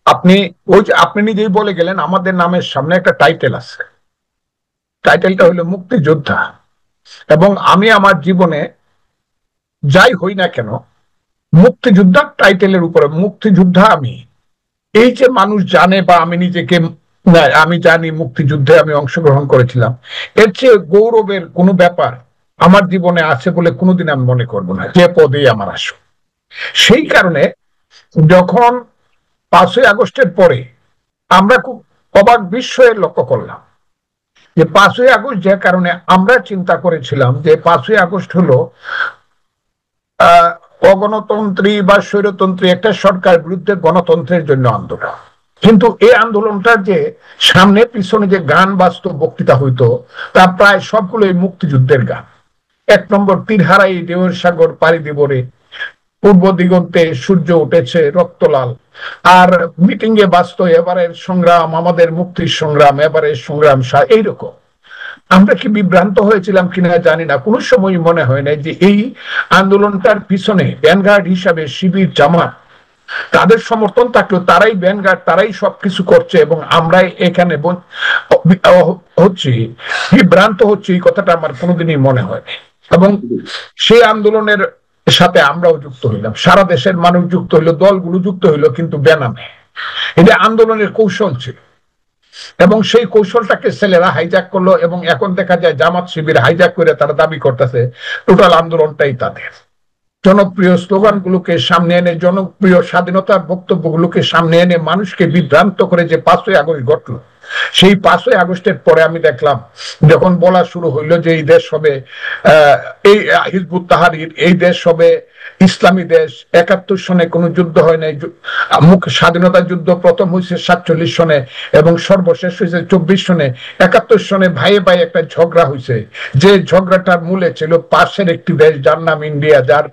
আপনি ওই যে আপনি নিজেই বলে গেলেন আমাদের নামের সামনে একটা টাইটেল আছে, টাইটেলটা হলো মুক্তিযোদ্ধা। এবং আমি আমার জীবনে যাই হই না কেন মুক্তিযোদ্ধা টাইটেলের উপরে মুক্তিযোদ্ধা আমি, এই যে মানুষ জানে বা আমি নিজেকে না, আমি জানি মুক্তিযুদ্ধে আমি অংশগ্রহণ করেছিলাম, এর চেয়ে গৌরবের কোনো ব্যাপার আমার জীবনে আছে বলে কোনোদিন আমি মনে করব না, যে পদেই আমার আসুক। সেই কারণে যখন 5ই আগস্টের পরে আমরা খুব অবাক বিস্ময়ে লক্ষ্য করলাম যে 5ই আগস্ট যে কারণে আমরা চিন্তা করেছিলাম যে 5ই আগস্ট হলো আহ অগণতন্ত্রী বা স্বৈরতন্ত্রী একটা সরকার বিরুদ্ধে গণতন্ত্রের জন্য আন্দোলন, কিন্তু এই আন্দোলনটার যে সামনে পিছনে যে গান বাজতো বক্তৃতা হইতো তা প্রায় সবগুলোই মুক্তিযুদ্ধের গান। 1 নম্বর তীর হারাই ঢেউয়ের সাগর পাড়ি দিব রে, পূর্ব দিগন্তে সূর্য উঠেছে রক্তলাল। আর মিটিং এ বাঁচতো এবারের সংগ্রাম আমাদের মুক্তির সংগ্রাম, এবারের সংগ্রাম এইরকম। আমরা কি বিভ্রান্ত হয়েছিলাম কিনা জানি না, কোনো সময় মনে হয় না যে এই আন্দোলনটার পিছনে ভ্যানগার্ড হিসাবে শিবির জামাত তাদের সমর্থন থাকলেও তারাই ভ্যানগার্ড, তারাই সবকিছু করছে এবং আমরাই এখানে হচ্ছি, বিভ্রান্ত হচ্ছে, এই কথাটা আমার কোনোদিনই মনে হয়। এবং সেই আন্দোলনের সাথে আমরাও যুক্ত হইলাম, সারা দেশের মানুষ যুক্ত হইলো, দলগুলো যুক্ত হইলো, কিন্তু বেনামে। এটা আন্দোলনের কৌশল ছিল এবং সেই কৌশলটাকে ছেলেরা হাইজ্যাক করলো এবং এখন দেখা যায় জামাত শিবির হাইজ্যাক করে তারা দাবি করতেছে টোটাল আন্দোলনটাই তাদের। জনপ্রিয় স্লোগানগুলোকে সামনে এনে, জনপ্রিয় স্বাধীনতার বক্তব্যগুলোকে সামনে এনে মানুষকে বিভ্রান্ত করে যে 5ই আগস্ট ঘটলো, সেই 5ই আগস্টের পরে আমি দেখলাম যখন বলা শুরু হইলো যে এই দেশ হবে এই হিজবুত তাহরীর, এই দেশ হবে ইসলামী দেশ। 71 সনে কোনো যুদ্ধ হয় নাই, স্বাধীনতা যুদ্ধ প্রথম হয়েছে 47 সনে এবং সর্বশেষ হয়েছে 24 সনে। 71 সনে ভাইয়ে ভাই একটা ঝগড়া হয়েছে, যে ঝগড়াটার মূলে ছিল পাশের একটি দেশ যার নাম ইন্ডিয়া, যার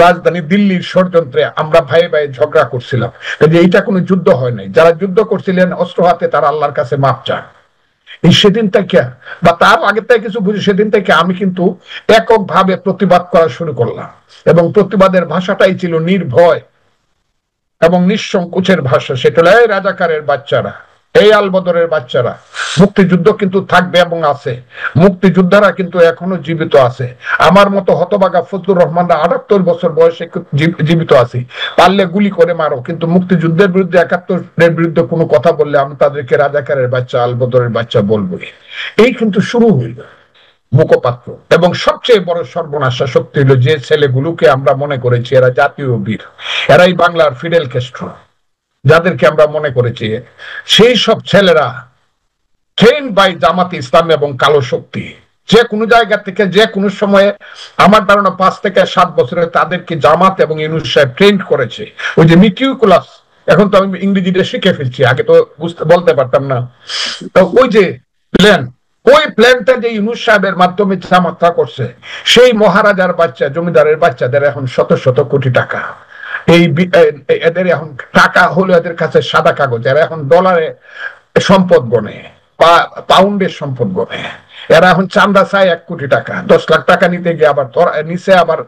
রাজধানী দিল্লির ষড়যন্ত্রে আমরা ভাইয়ে ভাই ঝগড়া করছিলাম। যে এইটা কোনো যুদ্ধ হয় নাই, যারা যুদ্ধ করছিলেন অস্ত্র হাতে তারা আল্লাহর কাছে মাপ চান। এই সেদিন থেকে বা তার আগে থেকে কিছু বুঝি, সেদিন থেকে আমি কিন্তু এককভাবে প্রতিবাদ করা শুরু করলাম এবং প্রতিবাদের ভাষাটাই ছিল নির্ভয় এবং নিঃসংকোচের ভাষা। সেটা হলো এই রাজাকারের বাচ্চারা, এই আলবদরের বাচ্চারা, মুক্তিযুদ্ধ কিন্তু থাকবে এবং আছে, মুক্তিযোদ্ধারা কিন্তু এখনো জীবিত আছে। আমার মতো হতবাগা ফজলুর রহমানরা 78 বছর বয়সে জীবিত আছি, পারলে গুলি করে মারো, কিন্তু মুক্তিযুদ্ধের বিরুদ্ধে 71-এর বিরুদ্ধে কোনো কথা বললে আমি তাদেরকে রাজাকারের বাচ্চা আলবদরের বাচ্চা বলবো। এই কিন্তু শুরু হইল মুখপাত্র। এবং সবচেয়ে বড় সর্বনাশা সত্যি হলো যে ছেলেগুলোকে আমরা মনে করেছি এরা জাতীয় বীর, এরাই বাংলার ফিডেল ক্যাস্ট্রো, যাদেরকে আমরা মনে করেছি, সেই সব ছেলেরা ট্রেন বাই জামাতে ইসলাম এবং কালো শক্তি যে কোনো জায়গা থেকে যে কোনো সময়ে, আমার ধারণা 5 থেকে 7 বছরে তাদেরকে জামাত এবং ইউনূস সাহেব ট্রেন করেছে। ওই যে মিটিকুলাস, এখন তো আমি ইংরেজিটা শিখে ফেলছি, আগে তো বলতে পারতাম না। ওই যে প্ল্যান, ওই প্ল্যানটা যে ইউনূস সাহেবের মাধ্যমে জামাতরা করছে, সেই মহারাজার বাচ্চা জমিদারের বাচ্চাদের এখন শত শত কোটি টাকা। এই এদের এখন টাকা হলো এদের কাছে সাদা কাগজ, এরা এখন ডলারে সম্পদ গণে, পাউন্ডের সম্পদ গণে। এরা এখন চান্দা চায় 1 কোটি টাকা, 10 লাখ টাকা নিতে গিয়ে আবার ধরা নিচে, আবার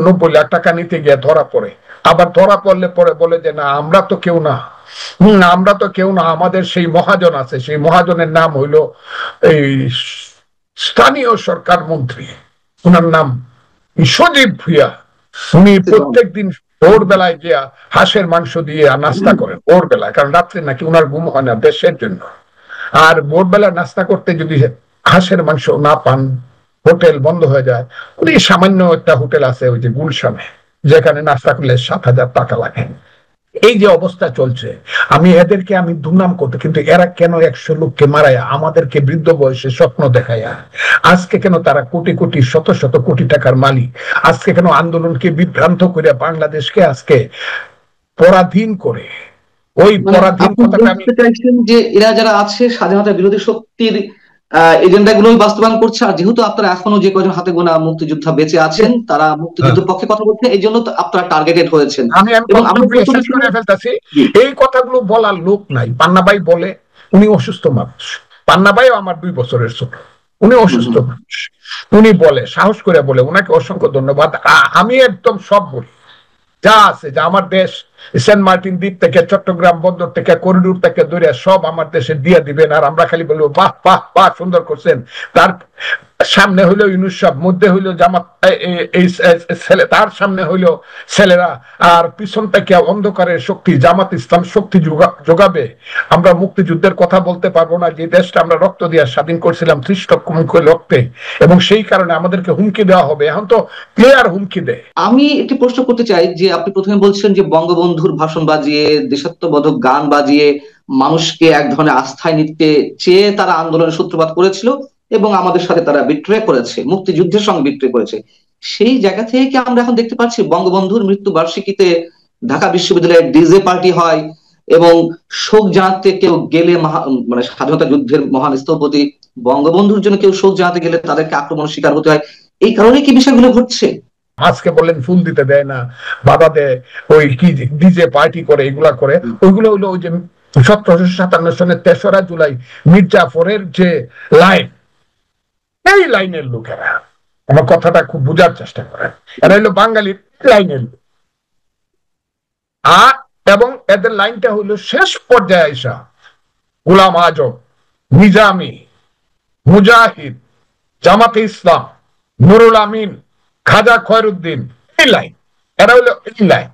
90 লাখ টাকা নিতে গিয়ে ধরা পড়ে, আবার ধরা পড়লে পরে বলে যে না আমরা তো কেউ না, আমরা তো কেউ না, আমাদের সেই মহাজন আছে, সেই মহাজনের নাম হইল এই স্থানীয় সরকার মন্ত্রী, ওনার নাম সজীব ভুইয়া। উনি প্রত্যেক দিন ভোর বেলায় গিয়া হাঁসের মাংস দিয়ে নাস্তা করেন ভোর বেলায়, কারণ রাত্রে নাকি উনার ঘুম হয় না দেশের জন্য। আর ভোরবেলা নাস্তা করতে যদি হাঁসের মাংস না পান, হোটেল বন্ধ হয়ে যায়। উনি সামান্য একটা হোটেল আছে ওই যে গুলশানে, যেখানে নাস্তা করলে 7,000 টাকা লাগে। এই যে অবস্থা চলছে, আমি এদেরকে আমি দুর্নাম করতে, কিন্তু এরা কেন 100 লোককে মারায় আমাদেরকে বৃদ্ধ বয়সে স্বপ্ন দেখায়, আজকে কেন তারা কোটি কোটি শত শত কোটি টাকার মালিক, আজকে কেন আন্দোলনকে বিভ্রান্ত করে বাংলাদেশকে আজকে পরাধীন করে, ওই পরাধীন কথাটা আমি যে এরা যারা আছে স্বাধীনতা বিরোধী শক্তির এজেন্ডা গুলো বাস্তবায়ন করছে, আর যেহেতু আপনারা এখনো যে কয়জন হাতে গোনা মুক্তিযোদ্ধা বেঁচে আছেন তারা মুক্তিযুদ্ধের পক্ষে কথা বলছে, এই জন্য আপনারা টার্গেটেড হয়েছেন। এবং এই কথাগুলো বলার লোক নাই। পান্না ভাই বলে, উনি অসুস্থ মানুষ, পান্না ভাইও আমার 2 বছরের ছোট, উনি অসুস্থ মানুষ, উনি বলে, সাহস করে বলে, ওনাকে অসংখ্য ধন্যবাদ। আমি একদম সব বলি যা আছে, যে আমার দেশ সেন্ট মার্টিন দ্বীপ থেকে, চট্টগ্রাম বন্দর থেকে, করিডোর থেকে ধরে সব আমার দেশে দিয়ে দিবেন, আর আমরা খালি বলবো বাহ বাহ বাহ সুন্দর করছেন। তার সামনে হইলো ইউনুস সাহেব, মধ্যে হইলো জামাত, এই ছেলে, তার সামনে হইলো ছেলেরা, আর পিছন থেকে অন্ধকারের শক্তি জামাত ইসলাম শক্তি যোগাবে। আমরা মুক্তিযুদ্ধের কথা বলতে পারবো না, যে দেশটা আমরা রক্ত দিয়ে স্বাধীন করছিলাম 30 লক্ষ রক্তে, এবং সেই কারণে আমাদেরকে হুমকি দেওয়া হবে। এখন তো ক্লিয়ার হুমকি দেয়। আমি একটি প্রশ্ন করতে চাই যে আপনি প্রথমে বলছেন যে বঙ্গবন্ধুর ভাষণ বাজিয়ে, দেশাত্মবোধক গান বাজিয়ে মানুষকে এক ধরনের আস্থায় নিতে চেয়ে তারা আন্দোলনের সূত্রপাত করেছিল এবং আমাদের সাথে তারা বিট্রে করেছে, মুক্তিযুদ্ধের সঙ্গে বিট্রে করেছে। সেই জায়গা থেকে কি আমরা এখন দেখতে পাচ্ছি বঙ্গবন্ধুর মৃত্যু বার্ষিকীতে ঢাকা বিশ্ববিদ্যালয়ে ডিজে পার্টি হয় এবং শোক জানাতে কেউ গেলে মানে স্বাধীনতা যুদ্ধের মহান স্থপতি বঙ্গবন্ধুর জন্য কেউ শোক জানাতে গেলে তাদেরকে আক্রমণের শিকার হতে হয়, এই কারণে কি বিষয়গুলো ঘটছে? আজকে বললেন ফুল দিতে দেয় না, বাধা দেয়, ওই কি ডিজে পার্টি করে, এগুলা করে, ওইগুলো হলো ওই যে 1757 সনের 3রা জুলাই মির্জাফরের যে লাইন, এই লাইনের লোকেরা, আমার কথাটা খুব বোঝার চেষ্টা করেন, এরা হলো বাঙালির লাইনের লোক। আর এবং এদের লাইনটা হইলো শেষ পর্যায়ে আইসা গোলাম আজম, নিজামী, মুজাহিদ, জামাতে ইসলাম, নুরুল আমিন, খাজা খয়রুদ্দিন, এই লাইন, এরা হলো এই লাইন।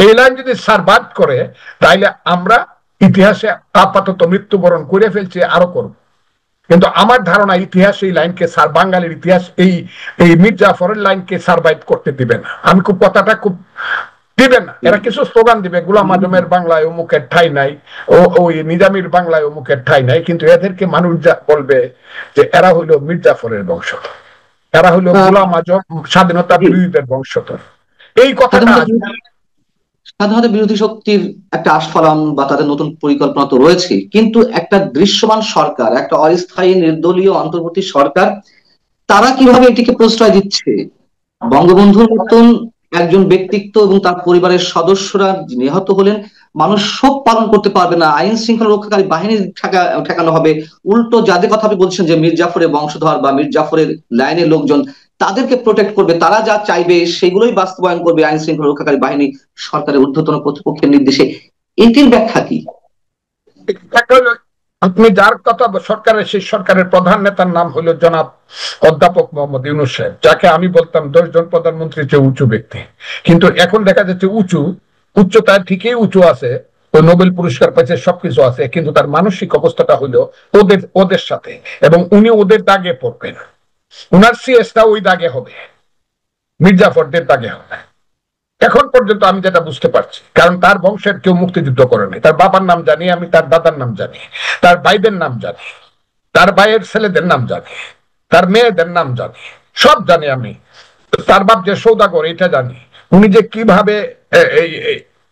এই লাইন যদি সার্ভাইভ করে তাইলে আমরা ইতিহাসে আপাতত মৃত্যুবরণ করে ফেলছি, আরো করব। কিন্তু আমার ধারণা ইতিহাস এই লাইনকে, বাঙালির ইতিহাস এই এই মির্জাফরের লাইনকে সার্ভাইভ করতে দিবে না। আমি খুব কথাটা খুব দিবেন না। এরা কিছু স্লোগান দিবে, গোলাম আজমের বাংলায় অমুকের ঠাই নাই, ওই নিজামীর বাংলায় অমুকের ঠাই নাই, কিন্তু এদেরকে মানুষ বলবে যে এরা হইলো মির্জাফরের বংশধর, এরা হইলো গোলাম আজম স্বাধীনতা বিরোধীদের বংশধর। এই কথাটা স্বাধীনতা বিরোধী শক্তির একটা আস্ফালন বা তাদের নতুন পরিকল্পনা তো রয়েছে, কিন্তু একটা দৃশ্যমান সরকার, একটা অস্থায়ী নির্দলীয় অন্তর্বর্তী সরকার, তারা কিভাবে এটিকে প্রশ্রয় দিচ্ছে? বঙ্গবন্ধুর মতন একজন ব্যক্তিত্ব এবং তার পরিবারের সদস্যরা নিহত হলেন, মানুষ শোক পালন করতে পারবে না, আইন শৃঙ্খলা রক্ষাকারী বাহিনী ঠেকানো হবে, উল্টো যাদের কথা আপনি বলছেন যে মীর জাফরের বংশধর বা মীর জাফরের লাইনের লোকজন, তাদেরকে প্রোটেক্ট করবে, তারা যা চাইবে সেগুলোই বাস্তবায়ন করবে আইন শৃঙ্খলা রক্ষাকারী বাহিনী সরকারের ঊর্ধ্বতন কর্তৃপক্ষের নির্দেশে। এটির ব্যাখ্যা কি? আপনি যার কথা, সরকারের সেই সরকারের প্রধান নেতার নাম হলো জনাব অধ্যাপক মোহাম্মদ ইউনূস সাহেব, যাকে আমি বলতাম 10 জন প্রধানমন্ত্রীর চেয়ে উঁচু ব্যক্তি। কিন্তু এখন দেখা যাচ্ছে উচ্চতায় ঠিকই উঁচু আছে, ওই নোবেল পুরস্কার পাইছে, সবকিছু আছে, কিন্তু তার মানসিক অবস্থাটা হলো ওদের সাথে, এবং উনি ওদের দাগে পড়বেন, উনার সিএসটা ওই দাগে হবে, মির্জাফরদের দাগে হবে। এখন পর্যন্ত আমি যেটা বুঝতে পারছি, কারণ তার বংশের কেউ মুক্তিযুদ্ধ করে নাই। তার বাবার নাম জানি আমি, তার দাদার নাম জানি, তার ভাইদের নাম জানি, তার ভাইয়ের ছেলেদের নাম জানি, তার মেয়েদের নাম জানি, সব জানি আমি। তার বাপ যে সৌদাগর এটা জানি, উনি যে কিভাবে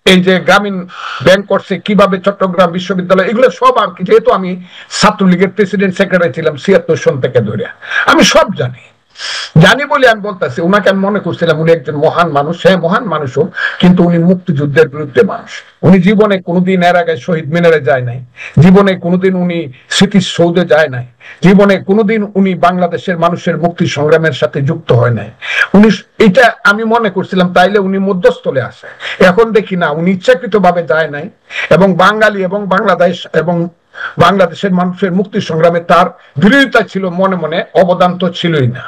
এই যে গ্রামীণ ব্যাংক করছে, কিভাবে চট্টগ্রাম বিশ্ববিদ্যালয়, এগুলো সব আর কি, যেহেতু আমি ছাত্রলীগের প্রেসিডেন্ট সেক্রেটারি ছিলাম 76 সন থেকে ধরে, আমি সব জানি বলে আমি বলতেছি। উনাকে আমি মনে করছিলাম উনি একজন মহান মানুষ, হ্যাঁ মহান মানুষও, কিন্তু উনি মুক্তিযুদ্ধের বিরুদ্ধে মানুষ। উনি জীবনে কোনোদিন এর আগে শহীদ মিনারে যায় নাই, জীবনে কোনোদিন উনি স্মৃতিসৌধে যায় নাই, জীবনে কোনোদিন উনি বাংলাদেশের মানুষের মুক্তি সংগ্রামের সাথে যুক্ত হয় নাই। উনি এটা আমি মনে করছিলাম, তাইলে উনি মধ্যস্থলে আসে। এখন দেখি না, উনি ইচ্ছাকৃত ভাবে যায় নাই, এবং বাঙালি এবং বাংলাদেশ এবং বাংলাদেশের মানুষের মুক্তি সংগ্রামে তার বিরোধিতা ছিল, মনে মনে অবদান তো ছিলই না।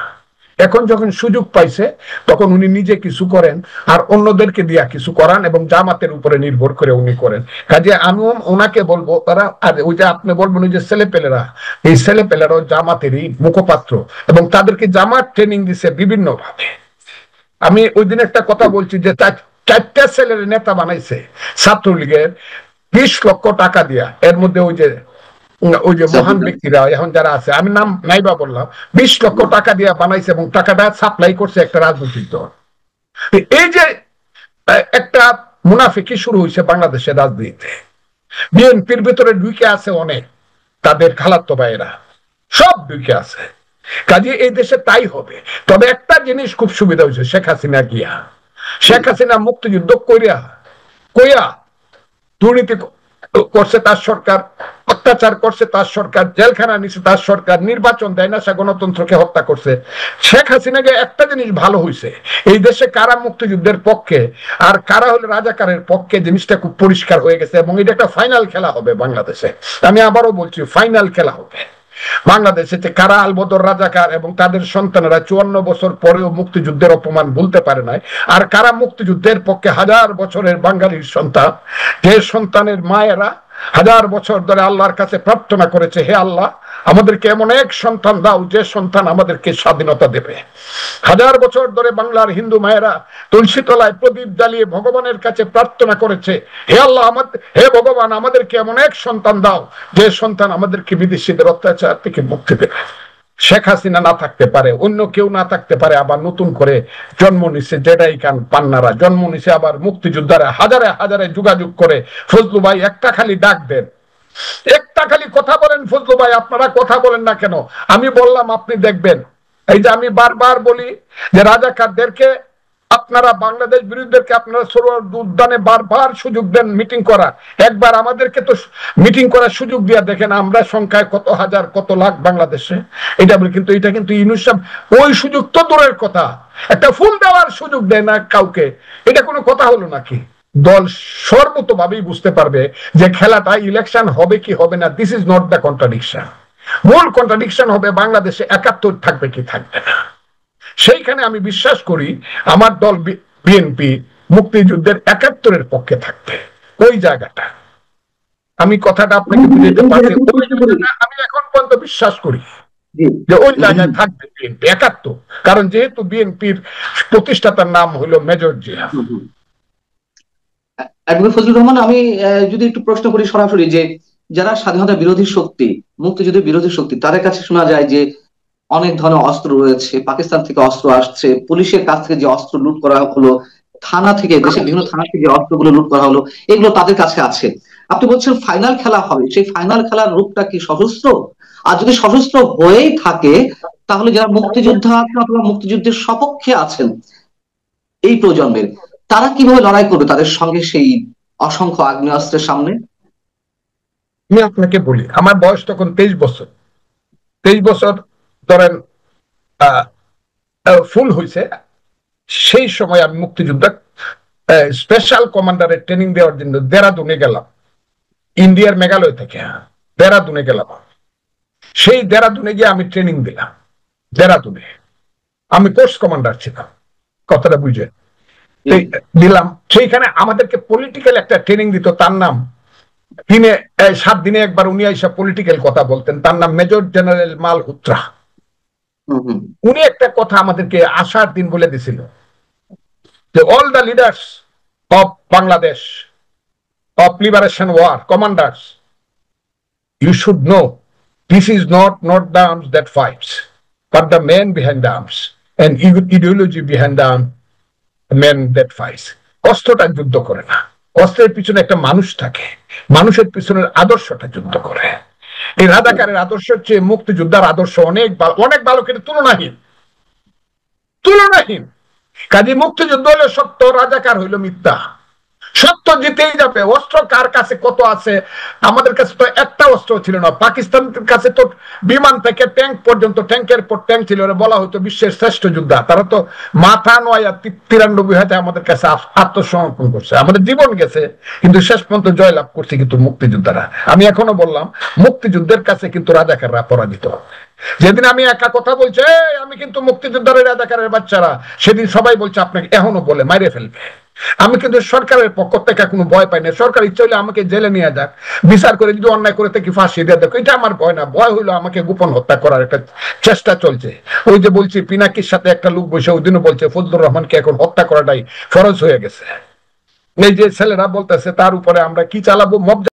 এখন যখন সুযোগ পাইছে তখন উনি নিজে কিছু করেন আর অন্যদেরকে দিয়া কিছু করান, এবং জামাতের উপরে নির্ভর করে উনি করেন। কাজে আমি ওনাকে বলবো, তারা আর ওই যে আপনি বলবেন ওই যে ছেলেপেলেরা, এই ছেলেপেলেরাও জামাতেরই মুখপাত্র, এবং তাদেরকে জামাত ট্রেনিং দিছে বিভিন্ন ভাবে। আমি ওই দিন একটা কথা বলছি যে 4টা ছেলের নেতা বানাইছে ছাত্রলীগের 20 লক্ষ টাকা দিয়া। এর মধ্যে ওই যে মহান ব্যক্তিরা এখন যারা আছে, আমি নাম নাইবা বললাম, 20 লক্ষ টাকা দিয়ে বানাইছে, এবং টাকাটা সাপ্লাই করছে একটা রাজনৈতিক দল। এই যে একটা মুনাফিকি শুরু হয়েছে বাংলাদেশের রাজনীতিতে। বিএনপির ভিতরে ঢুকে আছে অনেক, তাদের খালাতো ভাইয়েরা সব ঢুকে আছে। কাজে এই দেশে তাই হবে। তবে একটা জিনিস খুব সুবিধা হয়েছে, শেখ হাসিনা মুক্তিযুদ্ধ কইয়া দুর্নীতি করছে তার সরকার, অত্যাচার করছে তার সরকার, জেলখানা নিছে তার সরকার, নির্বাচন দেয় না, সে গণতন্ত্রকে হত্যা করছে। শেখ হাসিনাকে একটা জিনিস ভালো হয়েছে, এই দেশে কারা মুক্তিযুদ্ধের পক্ষে আর কারা হলো রাজাকারের পক্ষে জিনিসটা খুব পরিষ্কার হয়ে গেছে, এবং এটা একটা ফাইনাল খেলা হবে বাংলাদেশে। আমি আবারও বলছি, ফাইনাল খেলা হবে বাংলাদেশে, কারা আলবদর রাজাকার এবং তাদের সন্তানেরা 54 বছর পরেও মুক্তিযুদ্ধের অপমান ভুলতে পারে নাই, আর কারা মুক্তিযুদ্ধের পক্ষে হাজার বছরের বাঙালির সন্তান, যে সন্তানের মায়েরা হাজার বছর ধরে আল্লাহর কাছে প্রার্থনা করেছে, হে আল্লাহ আমাদেরকে এমন এক সন্তান দাও যে সন্তান আমাদেরকে স্বাধীনতা দেবে। হাজার বছর ধরে বাংলার হিন্দু মায়েরা তুলসী তলায় প্রদীপ জ্বালিয়ে ভগবানের কাছে প্রার্থনা করেছে, হে আল্লাহ হে ভগবান আমাদেরকে এমন এক সন্তান দাও যে সন্তান আমাদেরকে বিদেশিদের অত্যাচার থেকে মুক্তি দেবে। শেখ হাসিনা না থাকতে পারে, অন্য কেউ না থাকতে পারে, আবার নতুন করে জন্ম নিছে জেডাই খান পান্নারা, জন্ম নিছে আবার মুক্তিযোদ্ধারা, হাজারে হাজারে যোগাযোগ করে। ফজলু ভাই একটা খালি ডাক দেন, একটা খালি কথা বলেন ফজলু ভাই, আপনারা কথা বলেন না কেন? আমি বললাম আপনি দেখবেন, এই যে আমি বারবার বলি যে রাজাকারদেরকে আপনারা, বাংলাদেশ বিরোধীদেরকে আপনারা সরোয়ার উদ্যানে বারবার সুযোগ দেন মিটিং করা, একবার আমাদেরকে তো মিটিং করার সুযোগ দিয়ে দেখেন আমরা সংখ্যায় কত হাজার কত লাখ বাংলাদেশে, এটা বলি। কিন্তু এটা কিন্তু ইউনূস সাহেব ওই সুযোগ তো দূরের কথা, একটা ফুল দেওয়ার সুযোগ দেয় না কাউকে, এটা কোনো কথা হলো নাকি? দল সর্বতভাবেই বুঝতে পারবে যে খেলাটা ইলেকশন হবে কি হবে না, this is not the contradiction. মূল কন্ট্রাডিকশন হবে বাংলাদেশে ৭১ থাকবে কি থাকবে না। সেইখানে আমি বিশ্বাস করি আমার দল বিএনপি মুক্তিযুদ্ধের ৭১-এর পক্ষে থাকবে। ওই জায়গাটা আমি কথাটা আপনাকে বুঝাতে পারছি, আমি এখন পর্যন্ত বিশ্বাস করি যে ওই জায়গায় থাকবে বিএনপি ৭১, কারণ যেহেতু বিএনপির প্রতিষ্ঠাতার নাম হলো মেজর জিয়া। অ্যাডভোকেট ফজলুর রহমান, আমি যদি একটু প্রশ্ন করি সরাসরি, যে যারা স্বাধীনতা বিরোধী শক্তি, মুক্তিযুদ্ধের বিরোধী শক্তি, তাদের কাছে শোনা যায় যে অনেক ধরনের অস্ত্র রয়েছে, পাকিস্তান থেকে অস্ত্র আসছে, পুলিশের কাছ থেকে যে অস্ত্র লুট করা হলো, থানা থেকে, দেশের বিভিন্ন থানা থেকে যে অস্ত্রগুলো লুট করা হলো, এগুলো তাদের কাছে আছে। আপনি বলছেন ফাইনাল খেলা হবে, সেই ফাইনাল খেলার রূপটা কি সশস্ত্র? আর যদি সশস্ত্র হয়েই থাকে, তাহলে যারা মুক্তিযোদ্ধা আছেন অথবা মুক্তিযুদ্ধের সপক্ষে আছেন এই প্রজন্মের, তারা কিভাবে লড়াই করবে তাদের সঙ্গে সেই অসংখ্য আগ্নেয়াস্ত্রের সামনে? আমি আপনাকে বলি, আমার বয়স তখন 23 বছর, 23 বছর ধরেন ফুল হয়েছে। সেই সময় আমি মুক্তিযোদ্ধা স্পেশাল কমান্ডারের ট্রেনিং দেওয়ার জন্য দেরাদুনে গেলাম, ইন্ডিয়ার মেঘালয় থেকে দেরাদুনে গেলাম। সেই দেরাদুনে গিয়ে আমি ট্রেনিং দিলাম। দেরাদুনে আমি কোর্স কমান্ডার ছিলাম, কথাটা বুঝে দিলাম। সেইখানে আমাদেরকে পলিটিক্যাল একটা ট্রেনিং দিত, তার নাম দিনে 7 দিনে একবার উনি এসে পলিটিক্যাল কথা বলতেন, তার নাম মেজর জেনারেল মালহোত্রা। উনি একটা কথা আমাদেরকে আসার দিন বলে দিছিল যে all the leaders of Bangladesh of liberation war commanders, you should know this is not the arms that fights, but the man behind the arms and ideology behind the man that fights. অস্ত্রটা যুদ্ধ করে না, অস্ত্রের পিছনে একটা মানুষ থাকে, মানুষের পিছনের আদর্শটা যুদ্ধ করে। এই রাজাকারের আদর্শ চেয়ে মুক্তিযোদ্ধার আদর্শ অনেক অনেক ভালো, কিন্তু তুলনাহীন। কাজে মুক্তিযুদ্ধ হলো সত্য, রাজাকার হইল মিথ্যা। সত্য জিতেই যাবে। অস্ত্র কার কাছে কত আছে? আমাদের কাছে তো একটা অস্ত্র ছিল না, পাকিস্তানের কাছে তো বিমান থেকে ট্যাঙ্ক পর্যন্ত, ট্যাঙ্কের পর ট্যাঙ্ক ছিল, বলা হতো বিশ্বের শ্রেষ্ঠ যোদ্ধা। তারা তো মাথা নয় 93 হাতে আমাদের কাছে আত্মসমর্পণ করছে, আমাদের জীবন গেছে, কিন্তু শেষ পর্যন্ত জয়লাভ করছে কিন্তু মুক্তিযোদ্ধারা। আমি এখনো বললাম মুক্তিযুদ্ধের কাছে কিন্তু রাজাকাররা পরাজিত। যেদিন আমি একা কথা বলছি আমি কিন্তু মুক্তিযোদ্ধার রাজাকারের বাচ্চারা, সেদিন সবাই বলছে আপনাকে এখনো বলে মাইরে ফেলবে। আমি কিন্তু সরকারের পক্ষ থেকে কোনো ভয় পাই না। সরকার ইচ্ছে হলে আমাকে জেলে নিয়ে যাক, বিচার করে যদি অন্যায় করে থেকে ফাঁসি দিয়ে দেখো, এটা আমার ভয় না। ভয় হইলো আমাকে গোপন হত্যা করার একটা চেষ্টা চলছে। ওই যে বলছি পিনাকির সাথে একটা লোক বসে ওই দিনও বলছে ফজলুর রহমানকে এখন হত্যা করাটাই ফরজ হয়ে গেছে। এই যে ছেলেরা বলতেছে তার উপরে আমরা কি চালাবো, মব